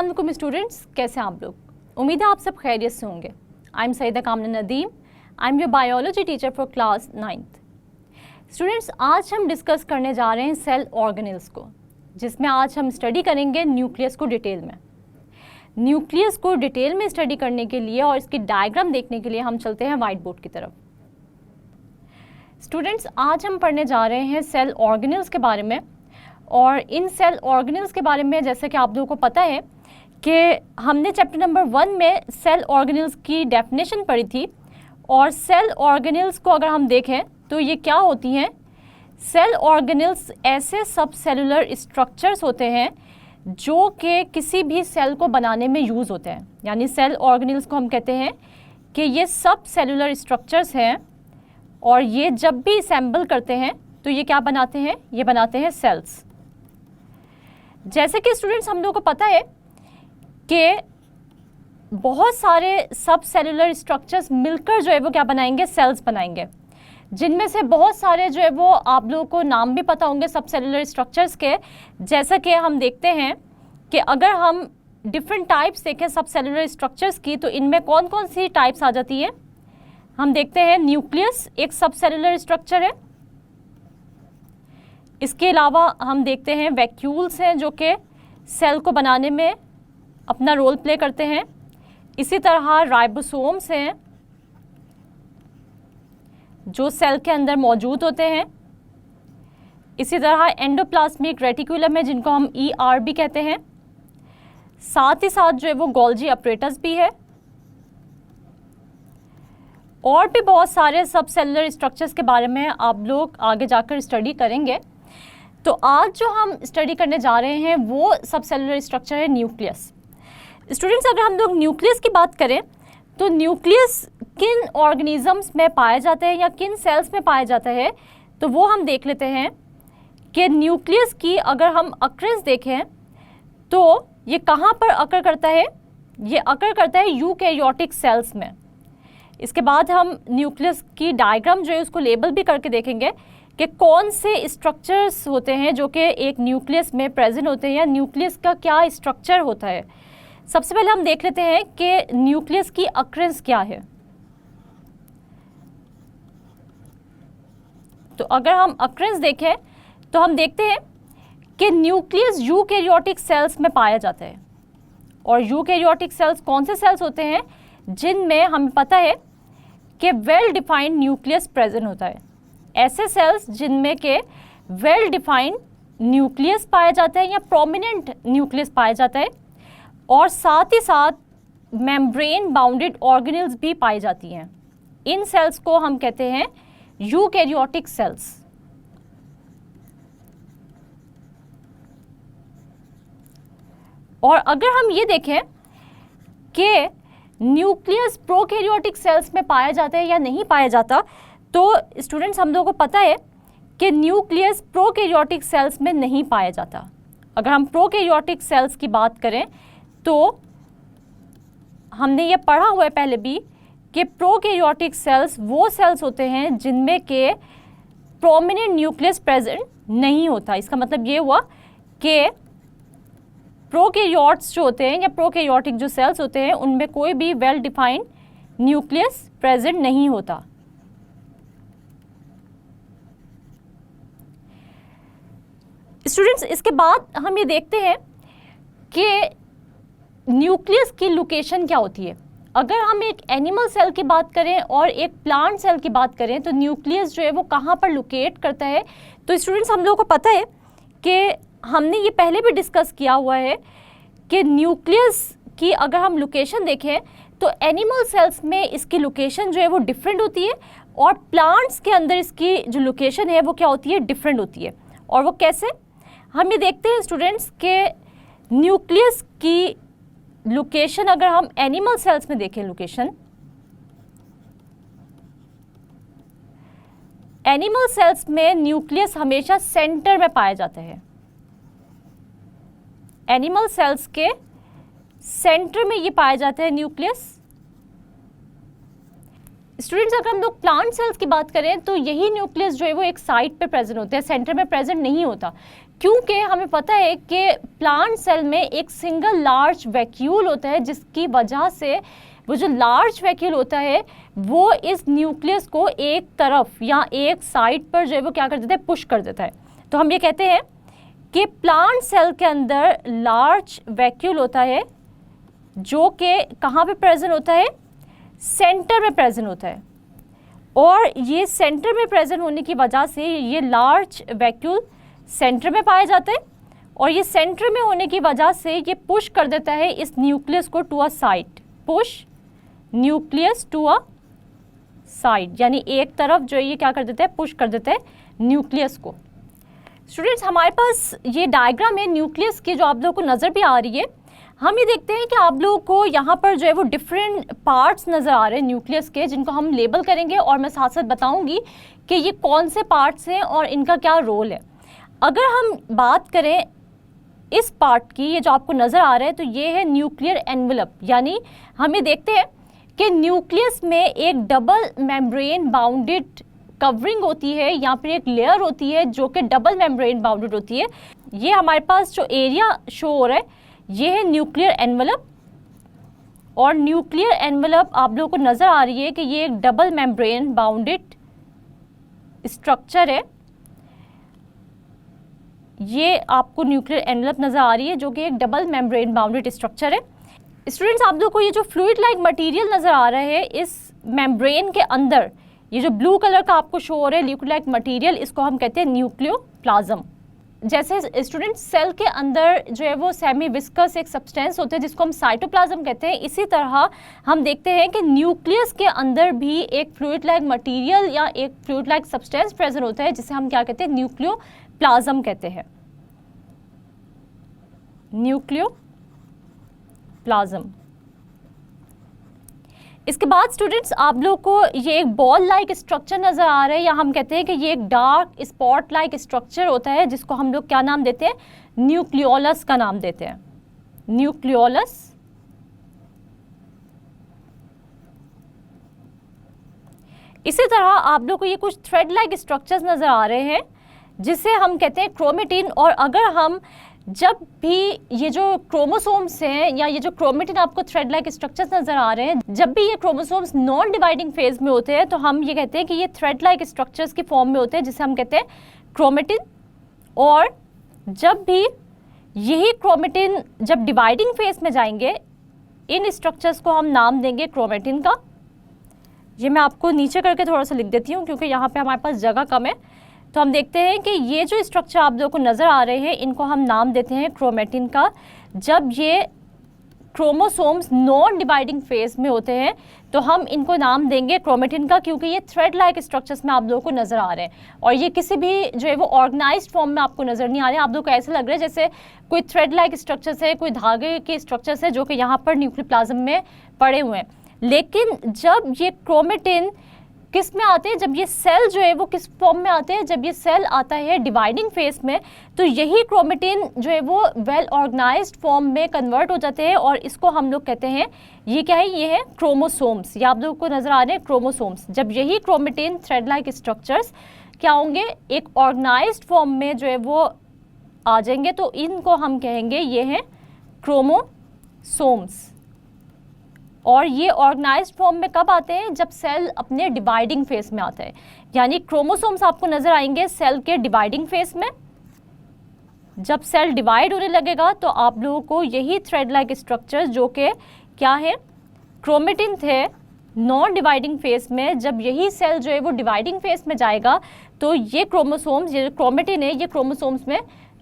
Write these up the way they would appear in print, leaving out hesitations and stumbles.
अस्सलाम वालेकुम स्टूडेंट्स, कैसे हैं आप लोग? उम्मीद है आप सब खैरियत से होंगे। आई एम सईदा कामना Nadeem, I am your biology teacher for class 9th। Students, आज हम डिस्कस करने जा रहे हैं सेल ऑर्गेनेल्स को, जिसमें आज हम स्टडी करेंगे न्यूक्लियस को डिटेल में। न्यूक्लियस को डिटेल में स्टडी करने के लिए और इसकी डायग्राम देखने के लिए हम चलते हैं वाइट बोर्ड की तरफ। स्टूडेंट्स, आज हम पढ़ने जा रहे हैं सेल ऑर्गेनेल्स के बारे में। और इन सेल ऑर्गेनेल्स के बारे में जैसे कि आप लोगों को पता है कि हमने चैप्टर नंबर 1 में सेल ऑर्गेनेल्स की डेफिनेशन पढ़ी थी। और सेल ऑर्गेनेल्स को अगर हम देखें तो ये क्या होती हैं? सेल ऑर्गेनेल्स ऐसे सब सेलुलर स्ट्रक्चर्स होते हैं जो कि किसी भी सेल को बनाने में यूज़ होते हैं। यानी सेल ऑर्गेनेल्स को हम कहते हैं कि ये सब सेलुलर स्ट्रक्चर्स हैं और ये जब भी असेंबल करते हैं तो ये क्या बनाते हैं? ये बनाते हैं सेल्स। जैसे कि स्टूडेंट्स हम लोगों को पता है कि बहुत सारे सब सेलुलर स्ट्रक्चर्स मिलकर जो है वो क्या बनाएंगे? सेल्स बनाएंगे, जिनमें से बहुत सारे जो है वो आप लोगों को नाम भी पता होंगे सब सेलुलर स्ट्रक्चर्स के। जैसा कि हम देखते हैं कि अगर हम डिफरेंट टाइप्स देखें सब सेलुलर स्ट्रक्चर्स की, तो इनमें कौन कौन सी टाइप्स आ जाती है? हम देखते हैं न्यूक्लियस एक सब सेलुलर स्ट्रक्चर है। इसके अलावा हम देखते हैं वैक्यूल्स हैं जो कि सेल को बनाने में अपना रोल प्ले करते हैं। इसी तरह राइबोसोम्स हैं जो सेल के अंदर मौजूद होते हैं। इसी तरह एंडोप्लाज्मिक रेटिकुलम है जिनको हम ER भी कहते हैं। साथ ही साथ जो है वो गोल्जी अपरेटस भी है। और भी बहुत सारे सब सेलुलर स्ट्रक्चर्स के बारे में आप लोग आगे जाकर स्टडी करेंगे। तो आज जो हम स्टडी करने जा रहे हैं वो सब सेलुलर स्ट्रक्चर है न्यूक्लियस। स्टूडेंट्स, अगर हम लोग न्यूक्लियस की बात करें तो न्यूक्लियस किन ऑर्गेनिजम्स में पाया जाता है या किन सेल्स में पाया जाता है, तो वो हम देख लेते हैं कि न्यूक्लियस की अगर हम अक्रेंस देखें तो ये कहाँ पर अकर करता है? ये अकर करता है यूकैरियोटिक सेल्स में। इसके बाद हम न्यूक्लियस की डायग्राम जो है उसको लेबल भी करके देखेंगे कि कौन से स्ट्रक्चर्स होते हैं जो कि एक न्यूक्लियस में प्रेजेंट होते हैं या न्यूक्लियस का क्या स्ट्रक्चर होता है। सबसे पहले हम देख लेते हैं कि न्यूक्लियस की अक्रेंस क्या है। तो अगर हम अक्रेंस देखें तो हम देखते हैं कि न्यूक्लियस यूकैरियोटिक सेल्स में पाया जाता है। और यूकैरियोटिक सेल्स कौन से सेल्स होते हैं? जिनमें हमें पता है कि वेल डिफाइंड न्यूक्लियस प्रेजेंट होता है। ऐसे सेल्स जिनमें के वेल डिफाइंड न्यूक्लियस पाया जाता है या प्रोमिनेंट न्यूक्लियस पाया जाता है। और साथ ही साथ मेम्ब्रेन बाउंडेड ऑर्गेनेल्स भी पाई जाती हैं। इन सेल्स को हम कहते हैं यूकैरियोटिक सेल्स। और अगर हम ये देखें कि न्यूक्लियस प्रोकैरियोटिक सेल्स में पाया जाता है या नहीं पाया जाता, तो स्टूडेंट्स हम लोगों को पता है कि न्यूक्लियस प्रोकैरियोटिक सेल्स में नहीं पाया जाता। अगर हम प्रोकैरियोटिक सेल्स की बात करें तो हमने ये पढ़ा हुआ है पहले भी कि प्रोकैरियोटिक सेल्स वो सेल्स होते हैं जिनमें के प्रोमिनेंट न्यूक्लियस प्रेजेंट नहीं होता। इसका मतलब ये हुआ कि प्रोकैरियोट्स जो होते हैं या प्रोकैरियोटिक जो सेल्स होते हैं उनमें कोई भी वेल डिफाइंड न्यूक्लियस प्रेजेंट नहीं होता। स्टूडेंट्स, इसके बाद हम ये देखते हैं कि न्यूक्लियस की लोकेशन क्या होती है। अगर हम एक एनिमल सेल की बात करें और एक प्लांट सेल की बात करें तो न्यूक्लियस जो है वो कहाँ पर लोकेट करता है। तो स्टूडेंट्स, हम लोगों को पता है कि हमने ये पहले भी डिस्कस किया हुआ है कि न्यूक्लियस की अगर हम लोकेशन देखें तो एनिमल सेल्स में इसकी लोकेशन जो है वो डिफरेंट होती है और प्लांट्स के अंदर इसकी जो लोकेशन है वो क्या होती है? डिफरेंट होती है। और वो कैसे? हम ये देखते हैं स्टूडेंट्स के न्यूक्लियस की लोकेशन अगर हम एनिमल सेल्स में देखें, लोकेशन एनिमल सेल्स में न्यूक्लियस हमेशा सेंटर में पाया जाता है। एनिमल सेल्स के सेंटर में ये पाया जाता है न्यूक्लियस। स्टूडेंट्स अगर हम लोग प्लांट सेल्स की बात करें तो यही न्यूक्लियस जो है वो एक साइड पे प्रेजेंट होता है, सेंटर में प्रेजेंट नहीं होता, क्योंकि हमें पता है कि प्लांट सेल में एक सिंगल लार्ज वैक्यूल होता है, जिसकी वजह से वो जो लार्ज वैक्यूल होता है वो इस न्यूक्लियस को एक तरफ या एक साइड पर जो है वो क्या कर देता है, पुश कर देता है। तो हम ये कहते हैं कि प्लांट सेल के अंदर लार्ज वैक्यूल होता है जो कि कहाँ पे प्रेजेंट होता है, सेंटर में प्रेजेंट होता है, और ये सेंटर में प्रेजेंट होने की वजह से ये लार्ज वैक्यूल सेंटर में पाया जाता है, और ये सेंटर में होने की वजह से ये पुश कर देता है इस न्यूक्लियस को to a side, push nucleus to a side, यानी एक तरफ जो है ये क्या कर देता है, पुश कर देता है न्यूक्लियस को। स्टूडेंट्स हमारे पास ये डायग्राम है न्यूक्लियस की जो आप लोगों को नज़र भी आ रही है। हम ये देखते हैं कि आप लोगों को यहाँ पर जो है वो डिफरेंट पार्ट्स नज़र आ रहे हैं न्यूक्लियस के, जिनको हम लेबल करेंगे और मैं साथ साथ बताऊंगी कि ये कौन से पार्ट्स हैं और इनका क्या रोल है। अगर हम बात करें इस पार्ट की, ये जो आपको नज़र आ रहा है, तो ये है न्यूक्लियर एनवेलप, यानी हम ये देखते हैं कि न्यूक्लियस में एक डबल मेम्ब्रेन बाउंडेड कवरिंग होती है, यहाँ पर एक लेयर होती है जो कि डबल मेम्ब्रेन बाउंडेड होती है। ये हमारे पास जो एरिया शो हो रहा है ये है न्यूक्लियर एनवेलप, और न्यूक्लियर एनवेलप आप लोगों को नज़र आ रही है कि ये एक डबल मेम्ब्रेन बाउंडेड स्ट्रक्चर है। ये आपको न्यूक्लियर एनवेलप नज़र आ रही है जो कि एक डबल मेम्ब्रेन बाउंडेड स्ट्रक्चर है। स्टूडेंट्स आप लोगों को ये जो फ्लूइड लाइक मटेरियल नज़र आ रहा है इस मेम्ब्रेन के अंदर, ये जो ब्लू कलर का आपको शो हो रहा है लिक्विड लाइक मटेरियल, इसको हम कहते हैं न्यूक्लियोप्लाज्म। जैसे स्टूडेंट सेल के अंदर जो है वो सेमी विस्कस एक सब्सटेंस होता है जिसको हम साइटोप्लाज्म कहते हैं, इसी तरह हम देखते हैं कि न्यूक्लियस के अंदर भी एक फ्लूइड लाइक मटेरियल या एक फ्लूइड लाइक सब्सटेंस प्रेजेंट होता है जिसे हम क्या कहते हैं, न्यूक्लियोप्लाज्म कहते हैं, न्यूक्लियोप्लाज्म। इसके बाद स्टूडेंट्स आप लोग को ये एक बॉल लाइक स्ट्रक्चर नज़र आ रहा है, या हम कहते हैं कि ये एक डार्क स्पॉट लाइक स्ट्रक्चर होता है जिसको हम लोग क्या नाम देते हैं, न्यूक्लियोलस का नाम देते हैं, न्यूक्लियोलस। इसी तरह आप लोग को ये कुछ थ्रेड लाइक स्ट्रक्चर्स नज़र आ रहे हैं जिसे हम कहते हैं क्रोमेटिन। और अगर हम जब भी ये जो क्रोमोसोम्स हैं या ये जो क्रोमेटिन आपको थ्रेड लाइक स्ट्रक्चर्स नज़र आ रहे हैं, जब भी ये क्रोमोसोम्स नॉन डिवाइडिंग फेज में होते हैं तो हम ये कहते हैं कि ये थ्रेड लाइक स्ट्रक्चर्स की फॉर्म में होते हैं जिसे हम कहते हैं क्रोमेटिन। और जब भी यही क्रोमेटिन जब डिवाइडिंग फेज में जाएंगे, इन स्ट्रक्चर्स को हम नाम देंगे क्रोमेटिन का। ये मैं आपको नीचे करके थोड़ा सा लिख देती हूँ क्योंकि यहाँ पे हमारे पास जगह कम है। तो हम देखते हैं कि ये जो स्ट्रक्चर आप लोगों को नज़र आ रहे हैं इनको हम नाम देते हैं क्रोमेटिन का। जब ये क्रोमोसोम्स नॉन डिवाइडिंग फेज में होते हैं तो हम इनको नाम देंगे क्रोमेटिन का, क्योंकि ये थ्रेड लाइक स्ट्रक्चर्स में आप लोगों को नज़र आ रहे हैं और ये किसी भी जो है वो ऑर्गेनाइज्ड फॉर्म में आपको नज़र नहीं आ रहे हैं। आप लोगों को ऐसा लग रहा है जैसे कोई थ्रेड लाइक स्ट्रक्चर्स है, कोई धागे के स्ट्रक्चर्स है जो कि यहाँ पर न्यूक्लियोप्लाज्म में पड़े हुए हैं। लेकिन जब ये क्रोमेटिन किस में आते हैं, जब ये सेल जो है वो किस फॉर्म में आते हैं, जब ये सेल आता है डिवाइडिंग फेज में, तो यही क्रोमेटिन जो है वो वेल ऑर्गेनाइज्ड फॉर्म में कन्वर्ट हो जाते हैं और इसको हम लोग कहते हैं, ये क्या है, ये है क्रोमोसोम्स। ये आप लोगों को नजर आ रहे हैं क्रोमोसोम्स। जब यही क्रोमेटिन थ्रेड लाइक स्ट्रक्चर्स क्या होंगे, एक ऑर्गेनाइज्ड फॉर्म में जो है वो आ जाएंगे, तो इनको हम कहेंगे ये हैं क्रोमोसोम्स। और ये ऑर्गेनाइज्ड फॉर्म में कब आते हैं, जब सेल अपने डिवाइडिंग फेज में आता है। यानी क्रोमोसोम्स आपको नजर आएंगे सेल के डिवाइडिंग फेज में। जब सेल डिवाइड होने लगेगा तो आप लोगों को यही थ्रेड लाइक स्ट्रक्चर्स जो कि क्या है, क्रोमेटिन थे नॉन डिवाइडिंग फेज में, जब यही सेल जो है वो डिवाइडिंग फेज में जाएगा तो ये क्रोमोसोम्स, ये क्रोमेटिन है, ये क्रोमोसोम्स में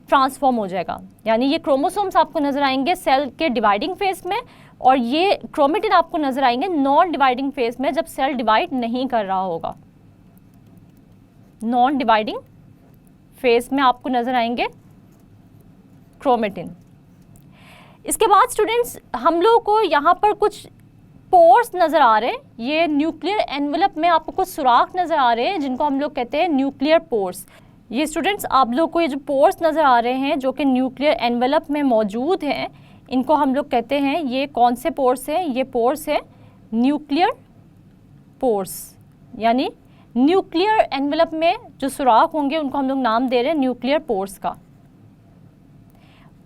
ट्रांसफॉर्म हो जाएगा। यानी ये क्रोमोसोम्स आपको नजर आएंगे सेल के डिवाइडिंग फेज में और ये क्रोमेटिन आपको नजर आएंगे नॉन डिवाइडिंग फेज में, जब सेल डिवाइड नहीं कर रहा होगा। नॉन डिवाइडिंग फेज में आपको नजर आएंगे क्रोमेटिन। इसके बाद स्टूडेंट्स हम लोगों को यहाँ पर कुछ पोर्स नजर आ रहे हैं। ये न्यूक्लियर एनवेलप में आपको कुछ सुराख नजर आ रहे हैं जिनको हम लोग कहते हैं न्यूक्लियर पोर्स। ये स्टूडेंट्स आप लोग को ये जो पोर्स नजर आ रहे हैं जो कि न्यूक्लियर एनवेलप में मौजूद हैं, इनको हम लोग कहते हैं, ये कौन से पोर्स हैं, ये पोर्स है न्यूक्लियर पोर्स। यानी न्यूक्लियर एनवेलप में जो सुराख होंगे उनको हम लोग नाम दे रहे हैं न्यूक्लियर पोर्स का।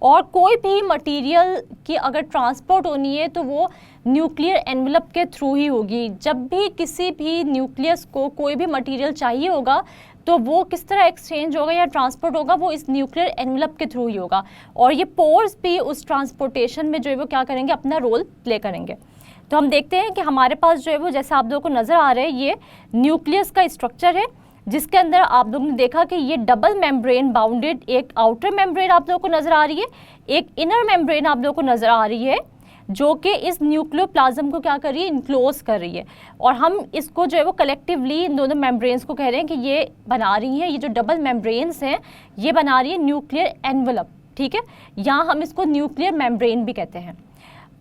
और कोई भी मटेरियल की अगर ट्रांसपोर्ट होनी है तो वो न्यूक्लियर एनवेलप के थ्रू ही होगी। जब भी किसी भी न्यूक्लियस को कोई भी मटेरियल चाहिए होगा तो वो किस तरह एक्सचेंज होगा या ट्रांसपोर्ट होगा, वो इस न्यूक्लियर एनवेलप के थ्रू ही होगा। और ये पोर्स भी उस ट्रांसपोर्टेशन में जो है वो क्या करेंगे, अपना रोल प्ले करेंगे। तो हम देखते हैं कि हमारे पास जो है वो जैसे आप लोगों को नज़र आ रहा है ये न्यूक्लियस का स्ट्रक्चर है, जिसके अंदर आप लोगों ने देखा कि ये डबल मेम्ब्रेन बाउंडेड एक आउटर मेम्ब्रेन आप लोगों को नज़र आ रही है, एक इनर मेम्ब्रेन आप लोगों को नज़र आ रही है, जो कि इस न्यूक्लियोप्लाज्म को क्या कर रही है, इनक्लोज कर रही है। और हम इसको जो है वो कलेक्टिवली इन दोनों मेम्ब्रेन्स को कह रहे हैं कि ये बना रही हैं, ये जो डबल मेम्ब्रेन्स हैं ये बना रही है न्यूक्लियर एनवेलप, ठीक है। यहाँ हम इसको न्यूक्लियर मेम्ब्रेन भी कहते हैं।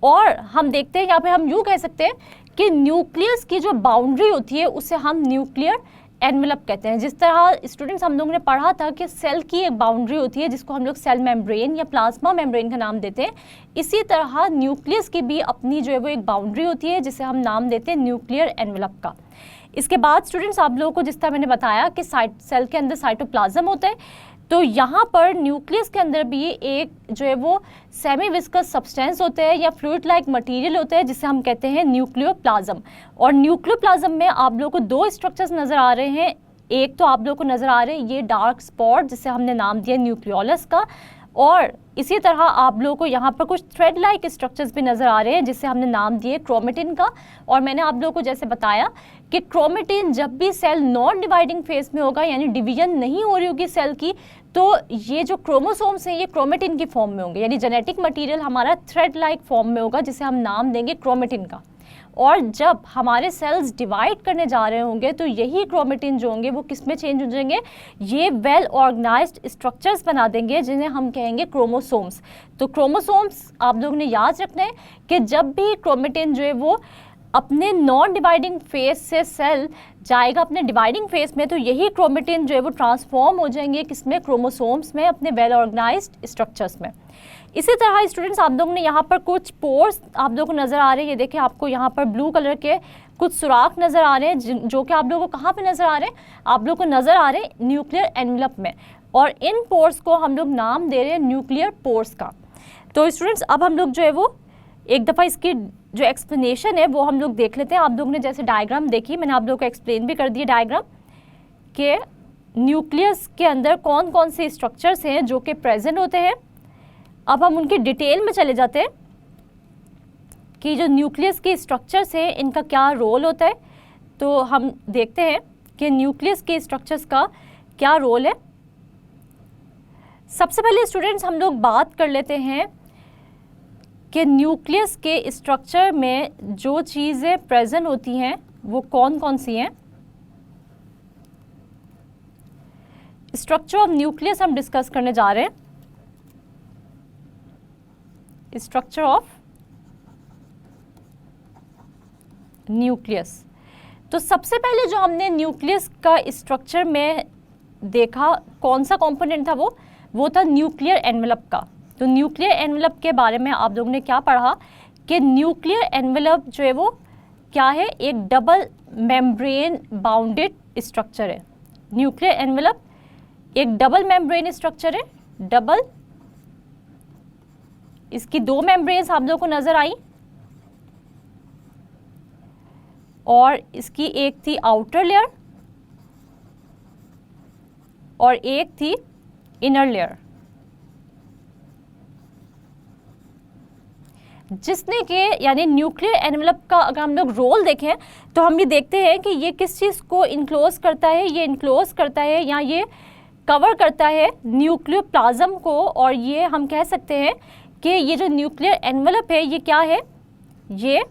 और हम देखते हैं यहाँ पे हम यूँ कह सकते हैं कि न्यूक्लियस की जो बाउंड्री होती है उसे हम न्यूक्लियर एनवेलप कहते हैं। जिस तरह स्टूडेंट्स हम लोगों ने पढ़ा था कि सेल की एक बाउंड्री होती है जिसको हम लोग सेल मेम्ब्रेन या प्लाज्मा मेम्ब्रेन का नाम देते हैं, इसी तरह न्यूक्लियस की भी अपनी जो है वो एक बाउंड्री होती है जिसे हम नाम देते हैं न्यूक्लियर एनवेलप का। इसके बाद स्टूडेंट्स आप लोगों को जिस तरह मैंने बताया कि सेल के अंदर साइटोप्लाज्म होता है, तो यहाँ पर न्यूक्लियस के अंदर भी एक जो है वो सेमी विस्कस सब्सटेंस होते हैं या फ्लूइड लाइक मटेरियल होता है जिसे हम कहते हैं न्यूक्लियोप्लाज्म। और न्यूक्लियोप्लाज्म में आप लोगों को दो स्ट्रक्चर्स नज़र आ रहे हैं। एक तो आप लोगों को नज़र आ रहे हैं ये डार्क स्पॉट जिसे हमने नाम दिया न्यूक्लियोलस का, और इसी तरह आप लोगों को यहाँ पर कुछ थ्रेड लाइक स्ट्रक्चर्स भी नज़र आ रहे हैं जिसे हमने नाम दिए क्रोमेटिन का। और मैंने आप लोगों को जैसे बताया कि क्रोमेटिन जब भी सेल नॉन डिवाइडिंग फेज में होगा, यानी डिवीजन नहीं हो रही होगी सेल की, तो ये जो क्रोमोसोम्स हैं ये क्रोमेटिन की फॉर्म में होंगे, यानी जेनेटिक मटेरियल हमारा थ्रेड लाइक फॉर्म में होगा जिसे हम नाम देंगे क्रोमेटिन का। और जब हमारे सेल्स डिवाइड करने जा रहे होंगे तो यही क्रोमेटिन जो होंगे वो किस में चेंज हो जाएंगे, ये वेल ऑर्गेनाइज्ड स्ट्रक्चर्स बना देंगे जिन्हें हम कहेंगे क्रोमोसोम्स। तो क्रोमोसोम्स आप लोगों ने याद रखना है कि जब भी क्रोमेटिन जो है वो अपने नॉन डिवाइडिंग फेज से सेल जाएगा अपने डिवाइडिंग फेज में, तो यही क्रोमेटिन जो है वो ट्रांसफॉर्म हो जाएंगे किसमें, क्रोमोसोम्स में, अपने वेल ऑर्गेनाइज्ड स्ट्रक्चर्स में। इसी तरह स्टूडेंट्स आप लोगों ने यहाँ पर कुछ पोर्स आप लोगों को नज़र आ रहे हैं, ये देखिए आपको यहाँ पर ब्लू कलर के कुछ सुराख नज़र आ रहे हैं जो कि आप लोगों को कहाँ पे नज़र आ रहे हैं, आप लोगों को नज़र आ रहे हैं न्यूक्लियर एनवेलप में। और इन पोर्स को हम लोग नाम दे रहे हैं न्यूक्लियर पोर्स का। तो स्टूडेंट्स अब हम लोग जो है वो एक दफ़ा इसकी जो एक्सप्लेनेशन है वो हम लोग देख लेते हैं। आप लोगों ने जैसे डायग्राम देखी, मैंने आप लोगों को एक्सप्लेन भी कर दिया डायग्राम कि न्यूक्लियस के अंदर कौन कौन से स्ट्रक्चर्स हैं जो कि प्रेजेंट होते हैं। अब हम उनकी डिटेल में चले जाते हैं कि जो न्यूक्लियस के स्ट्रक्चर्स हैं इनका क्या रोल होता है। तो हम देखते हैं कि न्यूक्लियस के स्ट्रक्चर्स का क्या रोल है। सबसे पहले स्टूडेंट्स हम लोग बात कर लेते हैं कि न्यूक्लियस के स्ट्रक्चर में जो चीज़ें प्रेजेंट होती हैं वो कौन कौन सी हैं। स्ट्रक्चर ऑफ न्यूक्लियस हम डिस्कस करने जा रहे हैं। Structure of nucleus. तो सबसे पहले जो हमने न्यूक्लियस का स्ट्रक्चर में देखा कौन सा कंपोनेंट था, वो था न्यूक्लियर एनवेलप का। तो न्यूक्लियर एनवेलप के बारे में आप लोगों ने क्या पढ़ा कि न्यूक्लियर एनवेलप जो है वो क्या है, एक डबल मेम्ब्रेन बाउंडेड स्ट्रक्चर है। न्यूक्लियर एनवेलप एक डबल मेम्ब्रेन स्ट्रक्चर है, डबल, इसकी दो मेम्ब्रेन्स आप लोगों को नजर आई और इसकी एक थी आउटर लेयर और एक थी इनर लेयर, जिसने के यानी न्यूक्लियर एनवेलप का अगर हम लोग रोल देखें तो हम ये देखते हैं कि ये किस चीज़ को इनक्लोज करता है, ये इनक्लोज करता है या ये कवर करता है न्यूक्लियोप्लाज्म को। और ये हम कह सकते हैं कि ये जो न्यूक्लियर एनवेलप है ये क्या है, ये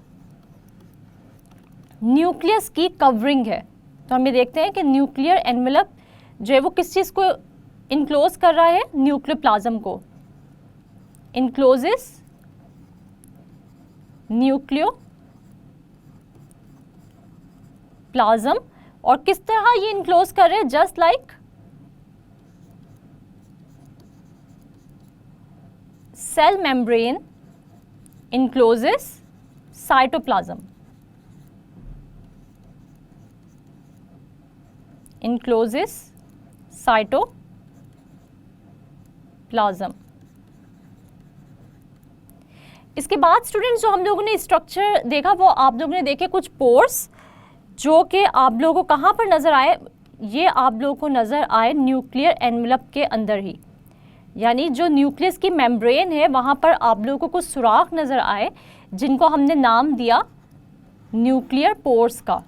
न्यूक्लियस की कवरिंग है। तो हम ये देखते हैं कि न्यूक्लियर एनवेलप जो है वो किस चीज़ को इनक्लोज कर रहा है, न्यूक्लियोप्लाज्म को, इनक्लोजेस न्यूक्लियोप्लाज्म। और किस तरह ये इनक्लोज कर रहे हैं, just like cell membrane encloses cytoplasm। encloses cytoplasm। इसके बाद स्टूडेंट्स जो हम लोगों ने स्ट्रक्चर देखा वो आप लोगों ने देखे कुछ पोर्स जो कि आप लोगों को कहाँ पर नज़र आए, ये आप लोगों को नज़र आए न्यूक्लियर एनवेलप के अंदर ही, यानी जो न्यूक्लियस की मेम्ब्रेन है वहाँ पर आप लोगों को कुछ सुराख नज़र आए जिनको हमने नाम दिया न्यूक्लियर पोर्स का,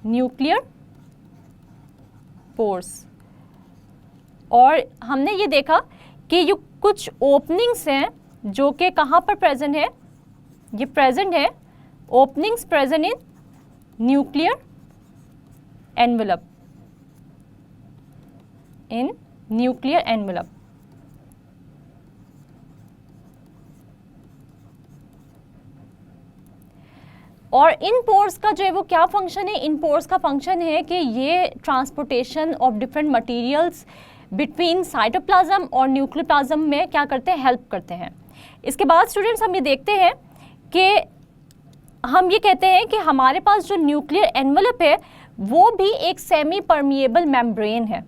न्यूक्लियर पोर्स। और हमने ये देखा कि ये कुछ ओपनिंग्स हैं जो कि कहाँ पर प्रेजेंट है, ये प्रेजेंट है, openings present in nuclear envelope, in nuclear envelope. और इन पोर्स का जो है वो क्या फंक्शन है, इन पोर्स का फंक्शन है कि ये transportation of different materials between cytoplasm और न्यूक्लियर प्लाज्म में क्या करते हैं, हेल्प करते हैं। इसके बाद स्टूडेंट्स हम ये देखते हैं कि हम ये कहते हैं कि हमारे पास जो न्यूक्लियर एनवेलप है वो भी एक सेमी परमिएबल मेम्ब्रेन है।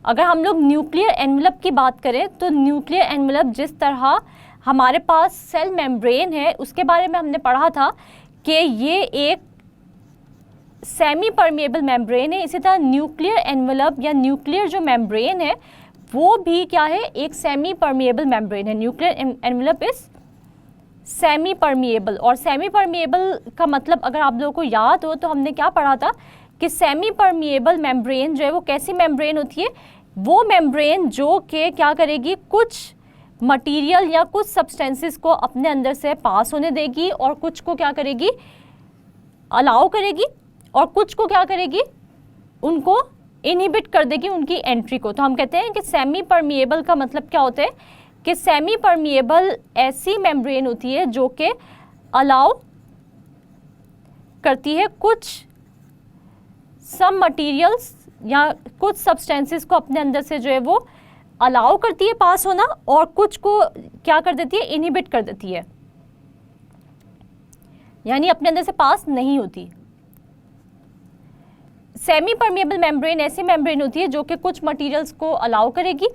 अगर हम लोग न्यूक्लियर एनवेलप की बात करें तो न्यूक्लियर एनवेलप जिस तरह हमारे पास सेल मेम्ब्रेन है उसके बारे में हमने पढ़ा था कि ये एक सेमी परमिएबल मेम्ब्रेन है, इसी तरह न्यूक्लियर एनवेलप या न्यूक्लियर जो मेम्ब्रेन है वो भी क्या है, एक सेमी परमिएबल मेम्ब्रेन है। Nuclear envelope is semi permeable. और सेमी परमिएबल का मतलब अगर आप लोगों को याद हो तो हमने क्या पढ़ा था कि सेमी परमिएबल मेम्ब्रेन जो है वो कैसी मेम्ब्रेन होती है, वो मेम्ब्रेन जो कि क्या करेगी, कुछ मटेरियल या कुछ सब्सटेंसेस को अपने अंदर से पास होने देगी और कुछ को क्या करेगी, अलाउ करेगी, और कुछ को क्या करेगी, उनको इनहिबिट कर देगी उनकी एंट्री को। तो हम कहते हैं कि सेमी परमिएबल का मतलब क्या होता है कि सेमी परमिएबल ऐसी मेम्ब्रेन होती है जो कि अलाउ करती है कुछ सम मटेरियल्स या कुछ सब्सटेंसेस को अपने अंदर से जो है वो अलाउ करती है पास होना, और कुछ को क्या कर देती है, इनहिबिट कर देती है, यानी अपने अंदर से पास नहीं होती। सेमी परमिएबल मेम्ब्रेन ऐसी मेम्ब्रेन होती है जो कि कुछ मटेरियल्स को अलाउ करेगी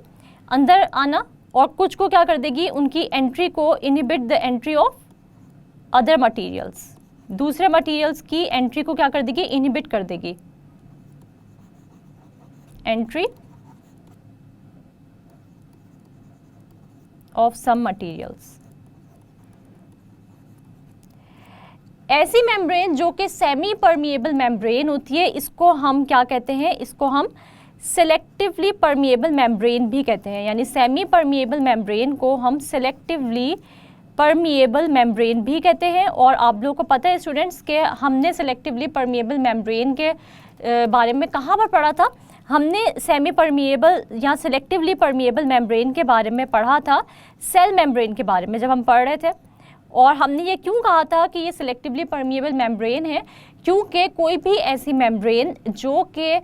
अंदर आना और कुछ को क्या कर देगी, उनकी एंट्री को inhibit the entry of other materials, दूसरे मटेरियल्स की एंट्री को क्या कर देगी, इनहिबिट कर देगी, एंट्री ऑफ सम मटेरियल्स। ऐसी मेम्ब्रेन जो कि सेमी परमिएबल मेम्ब्रेन होती है इसको हम क्या कहते हैं, इसको हम सेलेक्टिवली परमिएबल मेम्ब्रेन भी कहते हैं, यानी सेमी परमिएबल मेम्ब्रेन को हम सेलेक्टिवली परमिएबल मेम्ब्रेन भी कहते हैं। और आप लोगों को पता है स्टूडेंट्स के हमने सेलेक्टिवली परमिएबल मेम्ब्रेन के बारे में कहाँ पर पढ़ा था, हमने सेमी परमिएबल या सेलेक्टिवली परमिएबल मेम्ब्रेन के बारे में पढ़ा था सेल मेम्ब्रेन के बारे में जब हम पढ़ रहे थे। और हमने ये क्यों कहा था कि ये सिलेक्टिवली परमिएबल मेम्ब्रेन है, क्योंकि कोई भी ऐसी मेम्ब्रेन जो कि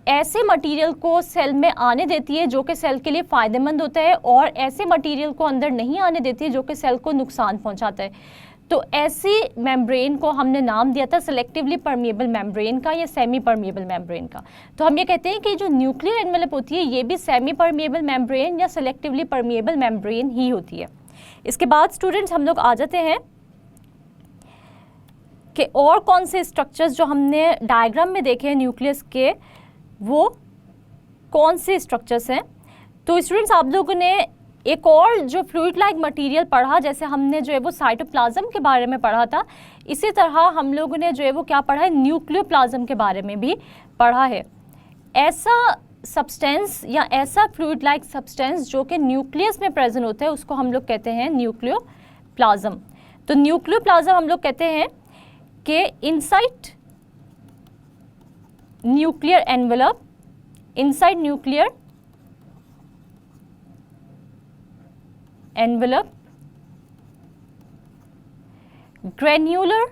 ऐसे मटेरियल को सेल में आने देती है जो कि सेल के लिए फ़ायदेमंद होता है और ऐसे मटेरियल को अंदर नहीं आने देती है जो कि सेल को नुकसान पहुंचाता है, तो ऐसी मेम्ब्रेन को हमने नाम दिया था सिलेक्टिवली परमिएबल मेम्ब्रेन का या सेमी परमिएबल मेम्ब्रेन का। तो हम ये कहते हैं कि जो न्यूक्लियर एनवेलप होती है ये भी सेमी परमिएबल मेम्ब्रेन या सिलेक्टिवली परमिएबल मेम्ब्रेन ही होती है। इसके बाद स्टूडेंट्स हम लोग आ जाते हैं कि और कौन से स्ट्रक्चर्स जो हमने डायग्राम में देखे हैं न्यूक्लियस के, वो कौन से स्ट्रक्चर्स हैं। तो स्टूडेंट्स आप लोगों ने एक और जो फ्लूइड लाइक मटेरियल पढ़ा, जैसे हमने जो है वो साइटोप्लाज्म के बारे में पढ़ा था, इसी तरह हम लोगों ने जो है वो क्या पढ़ा है, न्यूक्लियोप्लाज्म के बारे में भी पढ़ा है। ऐसा सब्सटेंस या ऐसा फ्लूइड लाइक सब्सटेंस जो कि न्यूक्लियस में प्रेजेंट होता है उसको हम लोग कहते हैं न्यूक्लियोप्लाज्म। तो न्यूक्लियोप्लाज्म हम लोग कहते हैं कि inside nuclear envelope, inside nuclear envelope granular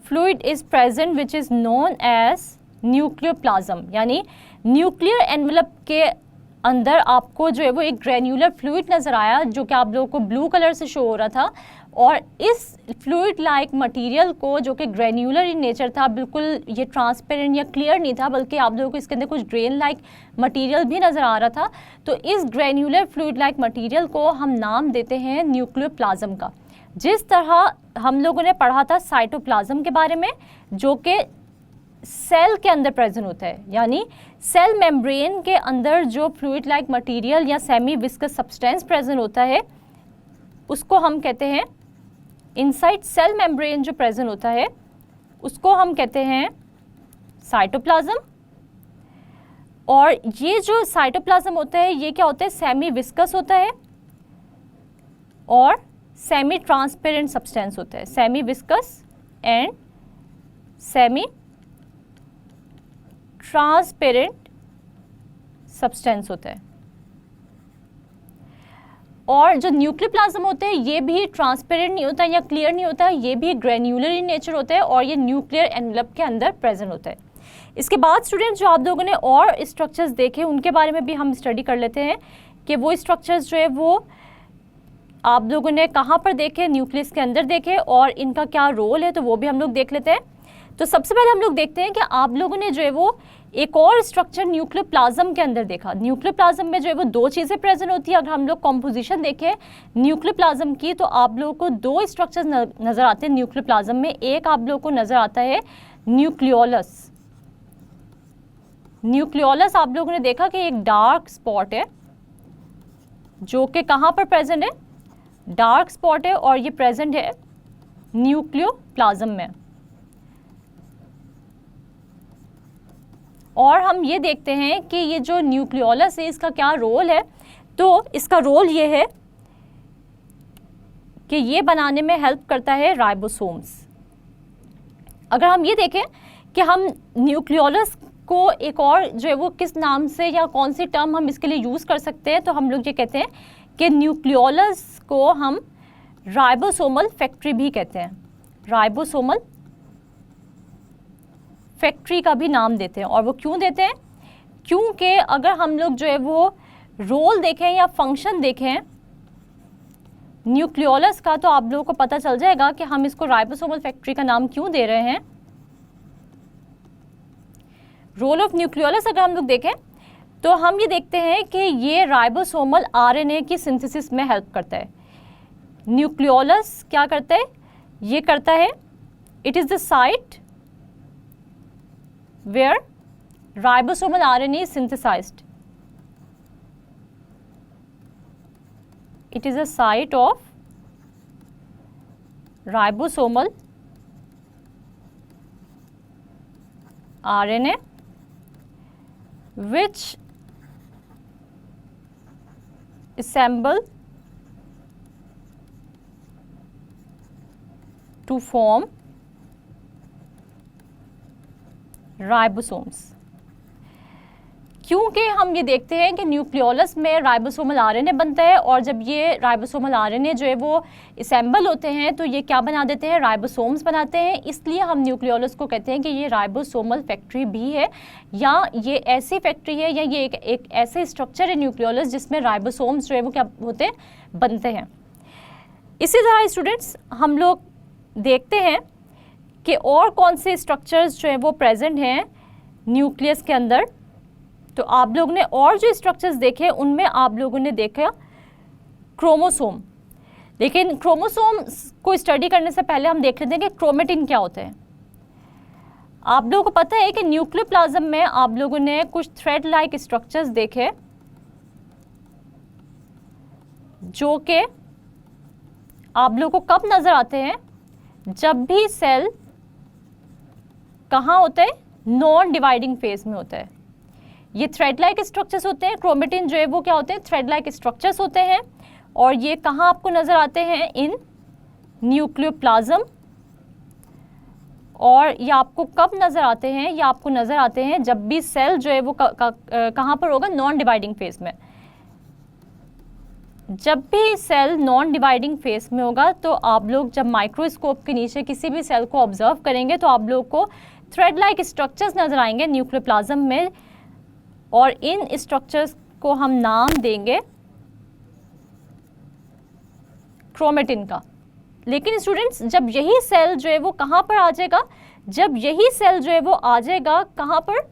fluid is present which is known as nucleoplasm. यानी न्यूक्लियर एनवेलप के अंदर आपको जो है वो एक ग्रेन्युलर फ्लूइड नज़र आया जो कि आप लोगों को ब्लू कलर से शो हो रहा था, और इस फ्लूइड लाइक मटेरियल को, जो कि ग्रेन्यूलर इन नेचर था, बिल्कुल ये ट्रांसपेरेंट या क्लियर नहीं था, बल्कि आप लोगों को इसके अंदर कुछ ग्रेन लाइक मटेरियल भी नज़र आ रहा था, तो इस ग्रेन्यूलर फ्लूइड लाइक मटेरियल को हम नाम देते हैं न्यूक्लियोप्लाज्म का। जिस तरह हम लोगों ने पढ़ा था साइटोप्लाज्म के बारे में, जो कि सेल के अंदर प्रेजेंट होता है, यानी सेल मेम्ब्रेन के अंदर जो फ्लूइड लाइक मटेरियल या सेमी विस्कस सब्सटेंस प्रेजेंट होता है, उसको हम कहते हैं इनसाइड सेल मेम्ब्रेन जो प्रेजेंट होता है, उसको हम कहते हैं साइटोप्लाज्म। और ये जो साइटोप्लाज्म होता है, ये क्या होता है, सेमी विस्कस होता है और सेमी ट्रांसपेरेंट सब्सटेंस होता है। Semi viscous and semi transparent substance होता है। और जो न्यूक्लियोप्लाज्म होते हैं, ये भी ट्रांसपेरेंट नहीं होता या क्लियर नहीं होता, ये भी ग्रेन्यूलर इन नेचर होता है और ये न्यूक्लियर एनवेलप के अंदर प्रेजेंट होता है। इसके बाद स्टूडेंट्स, जो आप लोगों ने और स्ट्रक्चर्स देखे, उनके बारे में भी हम स्टडी कर लेते हैं कि वो स्ट्रक्चर्स जो है वो आप लोगों ने कहाँ पर देखे, न्यूक्लियस के अंदर देखे, और इनका क्या रोल है, तो वो भी हम लोग देख लेते हैं। तो सबसे पहले हम लोग देखते हैं कि आप लोगों ने जो है वो एक और स्ट्रक्चर न्यूक्लियोप्लाज्म के अंदर देखा। न्यूक्लियोप्लाज्म में जो है वो दो चीज़ें प्रेजेंट होती है। अगर हम लोग कॉम्पोजिशन देखें न्यूक्लियोप्लाज्म की, तो आप लोगों को दो स्ट्रक्चर्स नज़र आते हैं न्यूक्लियोप्लाज्म में। एक आप लोगों को नज़र आता है न्यूक्लियोलस। न्यूक्लियोलस आप लोगों ने देखा कि एक डार्क स्पॉट है, जो कि कहाँ पर प्रेजेंट है, डार्क स्पॉट है, और ये प्रेजेंट है न्यूक्लियोप्लाज्म में। और हम ये देखते हैं कि ये जो न्यूक्लियोलस है, इसका क्या रोल है, तो इसका रोल ये है कि ये बनाने में हेल्प करता है राइबोसोम्स। अगर हम ये देखें कि हम न्यूक्लियोलस को एक और जो है वो किस नाम से या कौन सी टर्म हम इसके लिए यूज़ कर सकते हैं, तो हम लोग ये कहते हैं कि न्यूक्लियोलस को हम राइबोसोमल फैक्ट्री भी कहते हैं। राइबोसोमल फैक्ट्री का भी नाम देते हैं। और वो क्यों देते हैं, क्योंकि अगर हम लोग जो है वो रोल देखें या फंक्शन देखें न्यूक्लियोलस का, तो आप लोगों को पता चल जाएगा कि हम इसको राइबोसोमल फैक्ट्री का नाम क्यों दे रहे हैं। रोल ऑफ न्यूक्लियोलस अगर हम लोग देखें, तो हम ये देखते हैं कि ये राइबोसोमल आरएनए की सिंथेसिस में हेल्प करता है। न्यूक्लियोलस क्या करता है, ये करता है, it is the site where ribosomal RNA is synthesized. It is a site of ribosomal RNA which assemble to form ribosomes. क्योंकि हम ये देखते हैं कि न्यूक्लियोलस में राइबोसोमल आरएनए बनता है, और जब ये राइबोसोमल आरएनए जो है वो असेंबल होते हैं, तो ये क्या बना देते हैं, राइबोसोम्स बनाते हैं। इसलिए हम न्यूक्लियोलस को कहते हैं कि ये राइबोसोमल फैक्ट्री भी है, या ये ऐसी फैक्ट्री है, या ये एक ऐसे स्ट्रक्चर है न्यूक्लियोलस जिसमें राइबोसोम्स जो है वो क्या होते हैं, बनते हैं। इसी तरह स्टूडेंट्स, हम लोग देखते हैं कि और कौन से स्ट्रक्चर्स जो है वो प्रेजेंट हैं न्यूक्लियस के अंदर। तो आप लोगों ने और जो स्ट्रक्चर्स देखे, उनमें आप लोगों ने देखा क्रोमोसोम। लेकिन क्रोमोसोम को स्टडी करने से पहले हम देख लेते हैं कि क्रोमेटिन क्या होता है। आप लोगों को पता है कि न्यूक्लियोप्लाज्म में आप लोगों ने कुछ थ्रेड लाइक स्ट्रक्चर्स देखे, जो कि आप लोगों को कब नज़र आते हैं, जब भी सेल कहाँ होता है, नॉन डिवाइडिंग फेज में होता है। ये थ्रेड लाइक स्ट्रक्चर्स होते हैं। क्रोमेटिन जो है वो क्या होते हैं, थ्रेड लाइक स्ट्रक्चर्स होते हैं, और ये कहाँ आपको नज़र आते हैं, इन न्यूक्लियोप्लाज्म। और ये आपको कब नज़र आते हैं, ये आपको नज़र आते हैं जब भी सेल जो है वो कहाँ पर होगा, नॉन डिवाइडिंग फेज में। जब भी सेल नॉन डिवाइडिंग फेज में होगा, तो आप लोग जब माइक्रोस्कोप के नीचे किसी भी सेल को ऑब्जर्व करेंगे, तो आप लोग को थ्रेड लाइक स्ट्रक्चर्स नजर आएंगे न्यूक्लियोप्लाज्म में, और इन स्ट्रक्चर्स को हम नाम देंगे क्रोमेटिन का। लेकिन स्टूडेंट्स जब यही सेल जो है वो कहाँ पर आ जाएगा, जब यही सेल जो है वो आ जाएगा कहाँ पर,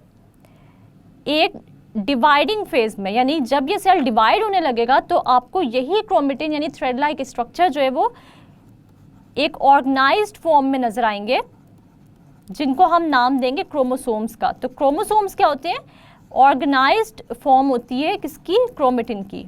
एक डिवाइडिंग फेज में, यानी जब ये सेल डिवाइड होने लगेगा तो आपको यही क्रोमेटिन यानी थ्रेड लाइक स्ट्रक्चर जो है वो एक ऑर्गेनाइज्ड फॉर्म में नजर आएंगे, जिनको हम नाम देंगे क्रोमोसोम्स का। तो क्रोमोसोम्स क्या होते हैं, ऑर्गेनाइज्ड फॉर्म होती है किसकी, क्रोमेटिन की।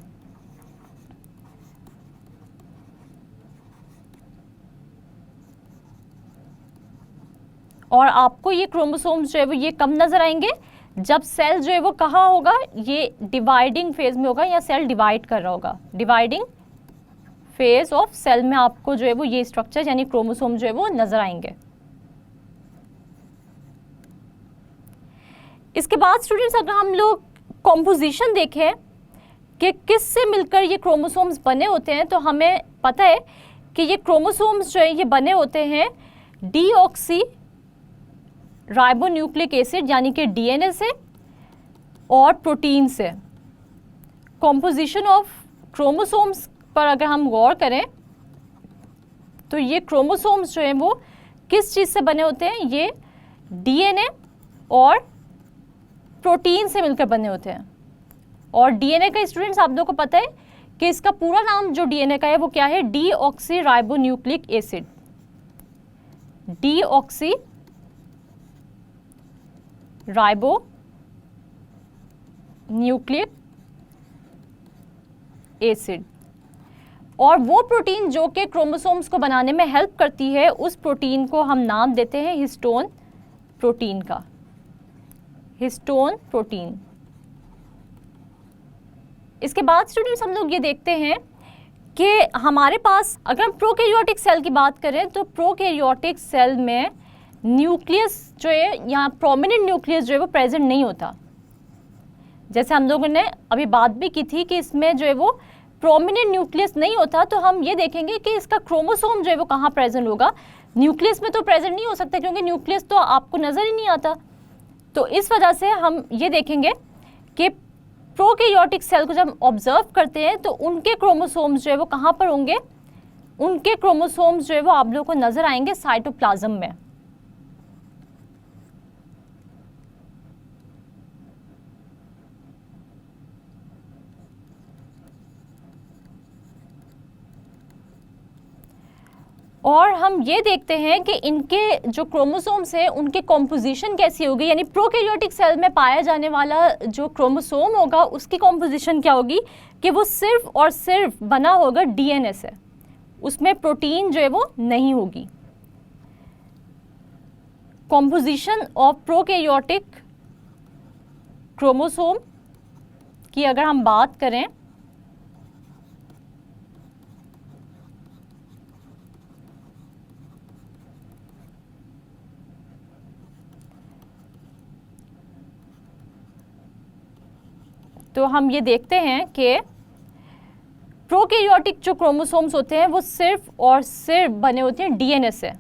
और आपको ये क्रोमोसोम्स जो है वो ये कब नजर आएंगे, जब सेल जो है वो कहाँ होगा, ये डिवाइडिंग फेज में होगा या सेल डिवाइड कर रहा होगा। डिवाइडिंग फेज ऑफ सेल में आपको जो है वो ये स्ट्रक्चर यानी क्रोमोसोम जो है वो नजर आएंगे। इसके बाद स्टूडेंट्स अगर हम लोग कॉम्पोजिशन देखें कि किससे मिलकर ये क्रोमोसोम्स बने होते हैं, तो हमें पता है कि ये क्रोमोसोम्स जो है ये बने होते हैं डीऑक्सी राइबोन्यूक्लिक एसिड यानी कि डीएनए से और प्रोटीन से। कॉम्पोजिशन ऑफ क्रोमोसोम्स पर अगर हम गौर करें तो ये क्रोमोसोम्स जो हैं वो किस चीज़ से बने होते हैं, ये डीएनए और प्रोटीन से मिलकर बने होते हैं। और डीएनए का स्टूडेंट्स आप लोगों को पता है कि इसका पूरा नाम जो डीएनए का है वो क्या है, deoxy ribonucleic acid. Deoxy ribo nucleic acid. और वो प्रोटीन जो कि क्रोमोसोम्स को बनाने में हेल्प करती है, उस प्रोटीन को हम नाम देते हैं हिस्टोन प्रोटीन का। Histone protein. इसके बाद स्टूडेंट्स हम लोग ये देखते हैं कि हमारे पास अगर हम प्रोकैरियोटिक सेल की बात करें तो प्रोकैरियोटिक सेल में न्यूक्लियस जो है या प्रोमिनेंट न्यूक्लियस जो है वो प्रेजेंट नहीं होता। जैसे हम लोगों ने अभी बात भी की थी कि इसमें जो है वो प्रोमिनेंट न्यूक्लियस नहीं होता, तो हम ये देखेंगे कि इसका क्रोमोसोम जो है वो कहाँ प्रेजेंट होगा। न्यूक्लियस में तो प्रेजेंट नहीं हो सकता क्योंकि न्यूक्लियस तो आपको नज़र ही नहीं आता। तो इस वजह से हम ये देखेंगे कि प्रोकैरियोटिक सेल को जब ऑब्जर्व करते हैं तो उनके क्रोमोसोम्स जो है वो कहाँ पर होंगे, उनके क्रोमोसोम्स जो है वो आप लोगों को नज़र आएंगे साइटोप्लाज्म में। और हम ये देखते हैं कि इनके जो क्रोमोसोम्स हैं उनके कॉम्पोजिशन कैसी होगी, यानी प्रोकैरियोटिक सेल में पाया जाने वाला जो क्रोमोसोम होगा उसकी कॉम्पोजिशन क्या होगी कि वो सिर्फ और सिर्फ बना होगा डीएनए से, उसमें प्रोटीन जो है वो नहीं होगी। कॉम्पोजिशन ऑफ प्रोकैरियोटिक क्रोमोसोम की अगर हम बात करें तो हम ये देखते हैं कि प्रोकैरियोटिक जो क्रोमोसोम्स होते हैं वो सिर्फ और सिर्फ बने होते हैं डीएनए से,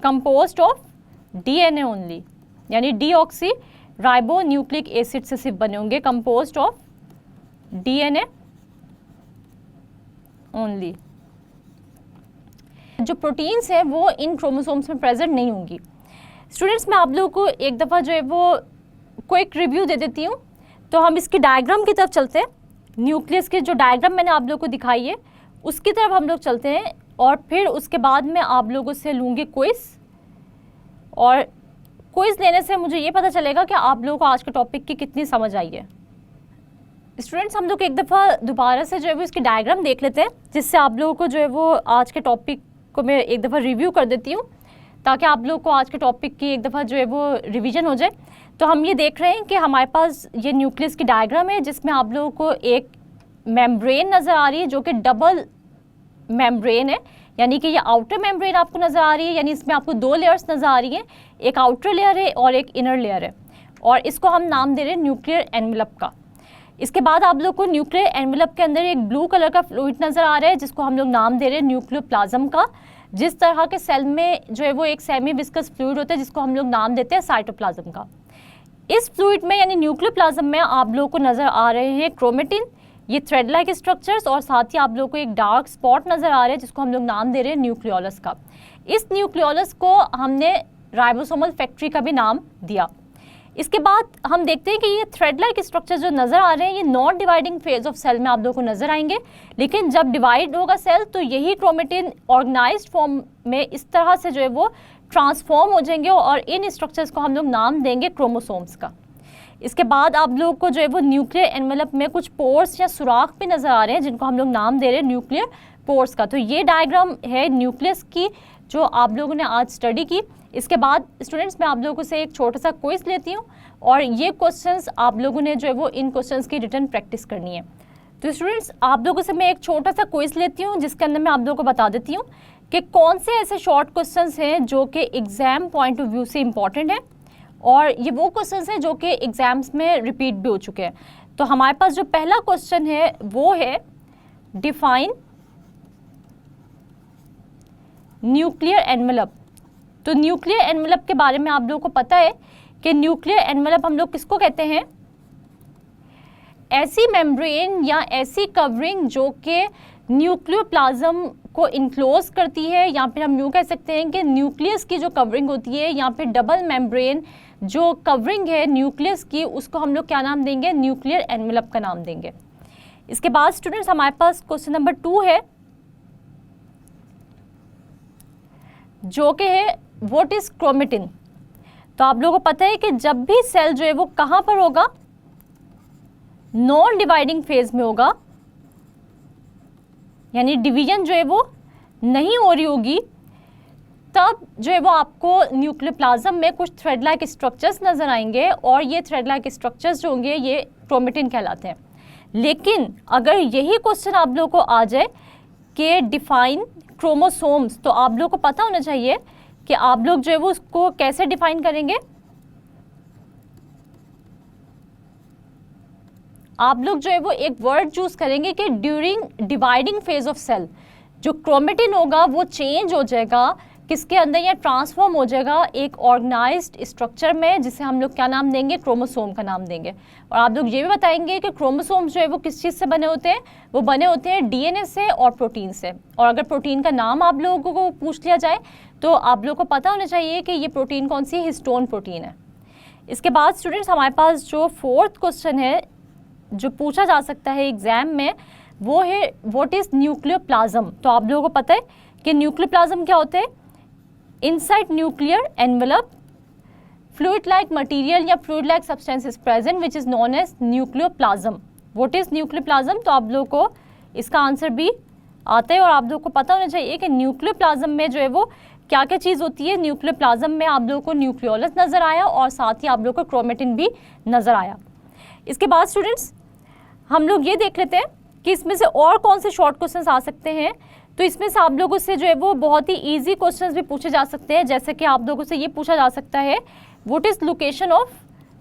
कंपोज्ड ऑफ डीएनए ओनली, यानी डीऑक्सी राइबोन्यूक्लिक एसिड से सिर्फ बने होंगे, कंपोज्ड ऑफ डीएनए ओनली। जो प्रोटीन्स हैं वो इन क्रोमोसोम्स में प्रेजेंट नहीं होंगी। स्टूडेंट्स मैं आप लोगों को एक दफ़ा जो है वो क्विक रिव्यू दे देती हूँ। तो हम इसकी डायग्राम की तरफ चलते हैं। न्यूक्लियस की जो डायग्राम मैंने आप लोगों को दिखाई है उसकी तरफ हम लोग चलते हैं और फिर उसके बाद मैं आप लोगों से लूँगी क्विज़, और क्विज़ लेने से मुझे ये पता चलेगा कि आप लोगों को आज के टॉपिक की कितनी समझ आई है। स्टूडेंट्स हम लोग एक दफ़ा दोबारा से जो है वो इसकी डायग्राम देख लेते हैं, जिससे आप लोगों को जो है वो आज के टॉपिक को मैं एक दफ़ा रिव्यू कर देती हूँ ताकि आप लोगों को आज के टॉपिक की एक दफ़ा जो है वो रिवीजन हो जाए। तो हम ये देख रहे हैं कि हमारे पास ये न्यूक्लियस की डायग्राम है जिसमें आप लोगों को एक मेम्ब्रेन नज़र आ रही है जो कि डबल मेम्ब्रेन है, यानी कि ये आउटर मेम्ब्रेन आपको नज़र आ रही है, यानी इसमें आपको दो लेयर्स नज़र आ रही हैं, एक आउटर लेयर है और एक इनर लेयर है, और इसको हम नाम दे रहे हैं न्यूक्लियर एनवेलप का। इसके बाद आप लोग को न्यूक्लियर एनवेलप के अंदर एक ब्लू कलर का फ्लूइड नज़र आ रहा है जिसको हम लोग नाम दे रहे हैं न्यूक्लियोप्लाज्म का। जिस तरह के सेल में जो है वो एक सेमी विस्कस फ्लूइड होता है जिसको हम लोग नाम देते हैं साइटोप्लाज्म का। इस फ्लूइड में यानी न्यूक्लियोप्लाज्म में आप लोगों को नज़र आ रहे हैं क्रोमेटिन, ये थ्रेड लाइक स्ट्रक्चर्स और साथ ही आप लोगों को एक डार्क स्पॉट नज़र आ रहा है जिसको हम लोग नाम दे रहे हैं न्यूक्लियोलस का। इस न्यूक्लियोलस को हमने राइबोसोमल फैक्ट्री का भी नाम दिया। इसके बाद हम देखते हैं कि ये थ्रेड लाइक स्ट्रक्चर जो नज़र आ रहे हैं ये non dividing phase of cell में आप लोगों को नज़र आएंगे, लेकिन जब डिवाइड होगा सेल तो यही क्रोमेटिन ऑर्गेनाइज्ड फॉर्म में इस तरह से जो है वो ट्रांसफॉर्म हो जाएंगे और इन स्ट्रक्चर्स को हम लोग नाम देंगे क्रोमोसोम्स का। इसके बाद आप लोगों को जो है वो न्यूक्लियर एनवेलप में कुछ पोर्स या सुराख भी नज़र आ रहे हैं जिनको हम लोग नाम दे रहे हैं न्यूक्लियर पोर्स का। तो ये डायग्राम है न्यूक्लियस की जो आप लोगों ने आज स्टडी की। इसके बाद स्टूडेंट्स मैं आप लोगों से एक छोटा सा क्विज लेती हूँ और ये क्वेश्चंस आप लोगों ने जो है वो इन क्वेश्चंस की रिटर्न प्रैक्टिस करनी है। तो स्टूडेंट्स आप लोगों से मैं एक छोटा सा क्विज लेती हूँ जिसके अंदर मैं आप लोगों को बता देती हूँ कि कौन से ऐसे शॉर्ट क्वेश्चंस हैं जो कि एग्जाम पॉइंट ऑफ व्यू से इम्पॉर्टेंट है और ये वो क्वेश्चंस हैं जो कि एग्जाम्स में रिपीट भी हो चुके हैं। तो हमारे पास जो पहला क्वेश्चन है वो है डिफाइन न्यूक्लियर एनवेलप। तो न्यूक्लियर एनवेलप के बारे में आप लोगों को पता है कि न्यूक्लियर एनवेलप हम लोग किसको कहते हैं? ऐसी मेम्ब्रेन या ऐसी कवरिंग जो कि न्यूक्लियोप्लाज्म को इनक्लोज करती है, या फिर हम यूँ कह सकते हैं कि न्यूक्लियस की जो कवरिंग होती है या फिर डबल मेम्ब्रेन जो कवरिंग है न्यूक्लियस की, उसको हम लोग क्या नाम देंगे? न्यूक्लियर एनवेलप का नाम देंगे। इसके बाद स्टूडेंट्स हमारे पास क्वेश्चन नंबर 2 है जो कि है व्हाट इज क्रोमेटिन। तो आप लोगों को पता है कि जब भी सेल जो है वो कहाँ पर होगा? नॉन डिवाइडिंग फेज में होगा, यानी डिवीजन जो है वो नहीं हो रही होगी, तब जो है वो आपको न्यूक्लियोप्लाज्म में कुछ थ्रेड लाइक स्ट्रक्चर्स नज़र आएंगे और ये थ्रेड लाइक स्ट्रक्चर्स जो होंगे ये क्रोमेटिन कहलाते हैं। लेकिन अगर यही क्वेश्चन आप लोगों को आ जाए कि डिफाइन क्रोमोसोम्स, तो आप लोगों को पता होना चाहिए कि आप लोग जो है वो उसको कैसे डिफाइन करेंगे। आप लोग जो है वो एक वर्ड चूज करेंगे कि during dividing phase of cell जो क्रोमेटिन होगा वो चेंज हो जाएगा किसके अंदर, या ट्रांसफॉर्म हो जाएगा एक ऑर्गेनाइज्ड स्ट्रक्चर में जिसे हम लोग क्या नाम देंगे? क्रोमोसोम का नाम देंगे। और आप लोग ये भी बताएंगे कि क्रोमोसोम्स जो है वो किस चीज़ से बने होते हैं? वो बने होते हैं डीएनए से और प्रोटीन से। और अगर प्रोटीन का नाम आप लोगों को पूछ लिया जाए तो आप लोगों को पता होना चाहिए कि ये प्रोटीन कौन सी हिस्टोन प्रोटीन है। इसके बाद स्टूडेंट्स हमारे पास जो 4th क्वेश्चन है जो पूछा जा सकता है एग्जाम में वो है व्हाट इज न्यूक्लियोप्लाज्म। तो आप लोगों को पता है कि न्यूक्लियोप्लाज्म क्या होते हैं? Inside nuclear envelope fluid like material या fluid like substance is present which is known as nucleoplasm. What is nucleoplasm? तो आप लोगों को इसका आंसर भी आता है और आप लोगों को पता होना चाहिए कि न्यूक्लियोप्लाज्म में जो है वो क्या क्या चीज़ होती है। न्यूक्लियोप्लाज्म में आप लोगों को न्यूक्लियोलस नज़र आया और साथ ही आप लोगों को क्रोमेटिन भी नज़र आया। इसके बाद स्टूडेंट्स हम लोग ये देख लेते हैं कि इसमें से और कौन से शॉर्ट क्वेश्चंस आ सकते हैं। तो इसमें से आप लोगों से जो है वो बहुत ही इजी क्वेश्चंस भी पूछे जा सकते हैं, जैसे कि आप लोगों से ये पूछा जा सकता है what is location of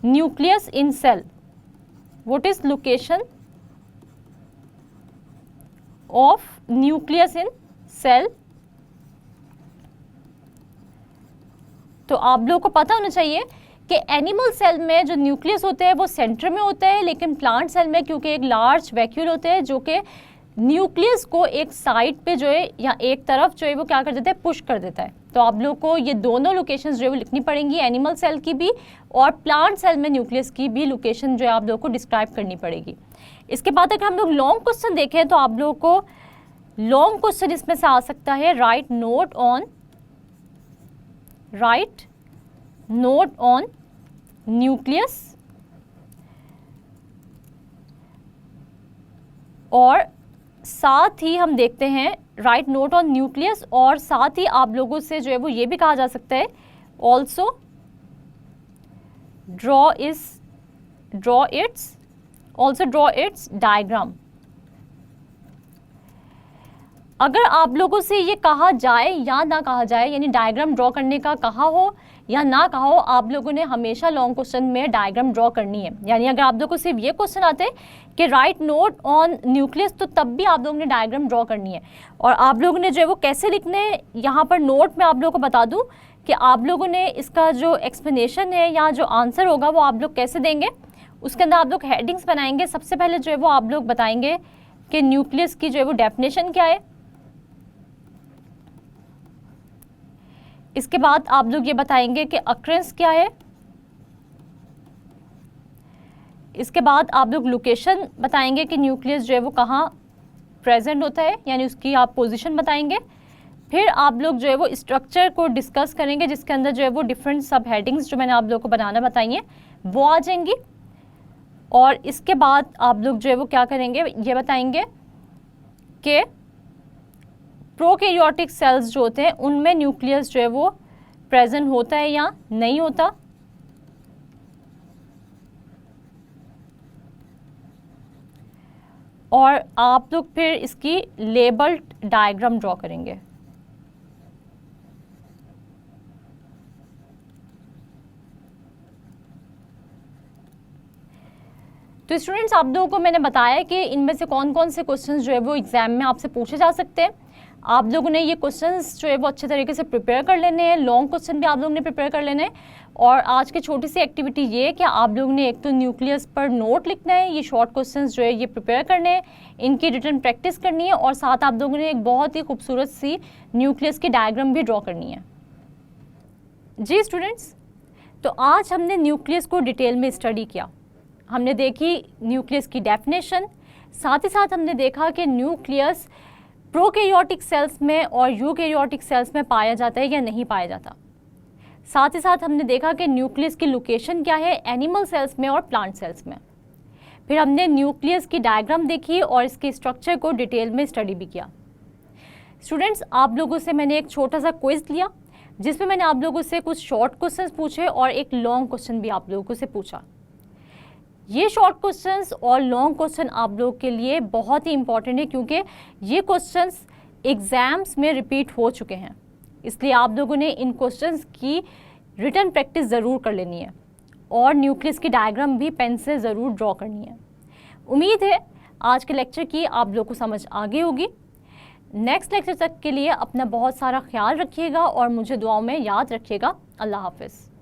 nucleus in cell. What is location of nucleus in cell. तो आप लोगों को पता होना चाहिए कि एनिमल सेल में जो न्यूक्लियस होते हैं वो सेंटर में होता है, लेकिन प्लांट सेल में क्योंकि एक लार्ज वैक्यूल होते हैं जो कि न्यूक्लियस को एक साइड पे जो है या एक तरफ जो है वो क्या कर देता है? पुश कर देता है। तो आप लोग को ये दोनों लोकेशंस जो है वो लिखनी पड़ेंगी, एनिमल सेल की भी और प्लांट सेल में न्यूक्लियस की भी लोकेशन जो है आप लोग को डिस्क्राइब करनी पड़ेगी। इसके बाद अगर हम लोग लॉन्ग क्वेश्चन देखें तो आप लोगों को लॉन्ग क्वेश्चन इसमें से आ सकता है राइट नोट ऑन न्यूक्लियस, और साथ ही हम देखते हैं राइट नोट ऑन न्यूक्लियस, और साथ ही आप लोगों से जो है वो ये भी कहा जा सकता है ऑल्सो ड्रॉ इट्स डायग्राम। अगर आप लोगों से ये कहा जाए या ना कहा जाए, यानी डायग्राम ड्रॉ करने का कहा हो या ना कहा हो, आप लोगों ने हमेशा लॉन्ग क्वेश्चन में डायग्राम ड्रॉ करनी है। यानी अगर आप लोगों को सिर्फ ये क्वेश्चन आते हैं कि राइट नोट ऑन न्यूक्लियस, तो तब भी आप लोगों ने डायग्राम ड्रॉ करनी है। और आप लोगों ने जो है वो कैसे लिखने, यहाँ पर नोट में आप लोगों को बता दूँ कि आप लोगों ने इसका जो एक्सप्लेनेशन है या जो आंसर होगा वो आप लोग कैसे देंगे, उसके अंदर आप लोग हेडिंग्स बनाएंगे। सबसे पहले जो है वो आप लोग बताएंगे कि न्यूक्लियस की जो है वो डेफिनेशन क्या है। इसके बाद आप लोग ये बताएंगे कि अक्रेंस क्या है। इसके बाद आप लोग लोकेशन बताएंगे कि न्यूक्लियस जो है वो कहाँ प्रेजेंट होता है, यानी उसकी आप पोजीशन बताएंगे। फिर आप लोग जो है वो स्ट्रक्चर को डिस्कस करेंगे, जिसके अंदर जो है वो डिफरेंट सब हेडिंग्स जो मैंने आप लोग को बनाना बताई हैं वो आ जाएंगी। और इसके बाद आप लोग जो है वो क्या करेंगे, ये बताएंगे कि प्रोकैरियोटिक सेल्स जो होते हैं उनमें न्यूक्लियस जो है वो प्रेजेंट होता है या नहीं होता। और आप लोग फिर इसकी लेबल्ड डायग्राम ड्रॉ करेंगे। तो स्टूडेंट्स, आप लोगों को मैंने बताया कि इनमें से कौन कौन से क्वेश्चंस जो है वो एग्जाम में आपसे पूछे जा सकते हैं। आप लोगों ने ये क्वेश्चंस जो है वो अच्छे तरीके से प्रिपेयर कर लेने हैं। लॉन्ग क्वेश्चन भी आप लोगों ने प्रिपेयर कर लेने हैं। और आज की छोटी सी एक्टिविटी ये है कि आप लोगों ने एक तो न्यूक्लियस पर नोट लिखना है, ये शॉर्ट क्वेश्चंस जो है ये प्रिपेयर करने हैं, इनकी रिटन प्रैक्टिस करनी है, और साथ आप लोगों ने एक बहुत ही खूबसूरत सी न्यूक्लियस की डायग्राम भी ड्रॉ करनी है। जी स्टूडेंट्स, तो आज हमने न्यूक्लियस को डिटेल में स्टडी किया। हमने देखी न्यूक्लियस की डेफिनेशन, साथ ही साथ हमने देखा कि न्यूक्लियस प्रोकैरियोटिक सेल्स में और यूकैरियोटिक सेल्स में पाया जाता है या नहीं पाया जाता। साथ ही साथ हमने देखा कि न्यूक्लियस की लोकेशन क्या है एनिमल सेल्स में और प्लांट सेल्स में। फिर हमने न्यूक्लियस की डायग्राम देखी और इसके स्ट्रक्चर को डिटेल में स्टडी भी किया। स्टूडेंट्स, आप लोगों से मैंने एक छोटा सा क्विज लिया, जिसमें मैंने आप लोगों से कुछ शॉर्ट क्वेश्चंस पूछे और एक लॉन्ग क्वेश्चन भी आप लोगों से पूछा। ये शॉर्ट क्वेश्चंस और लॉन्ग क्वेश्चन आप लोगों के लिए बहुत ही इंपॉर्टेंट है, क्योंकि ये क्वेश्चंस एग्जाम्स में रिपीट हो चुके हैं। इसलिए आप लोगों ने इन क्वेश्चंस की रिटन प्रैक्टिस ज़रूर कर लेनी है और न्यूक्लियस की डायग्राम भी पेन से ज़रूर ड्रॉ करनी है। उम्मीद है आज के लेक्चर की आप लोगों को समझ आ गई होगी। नेक्स्ट लेक्चर तक के लिए अपना बहुत सारा ख्याल रखिएगा और मुझे दुआओं में याद रखिएगा। अल्लाह हाफिज़।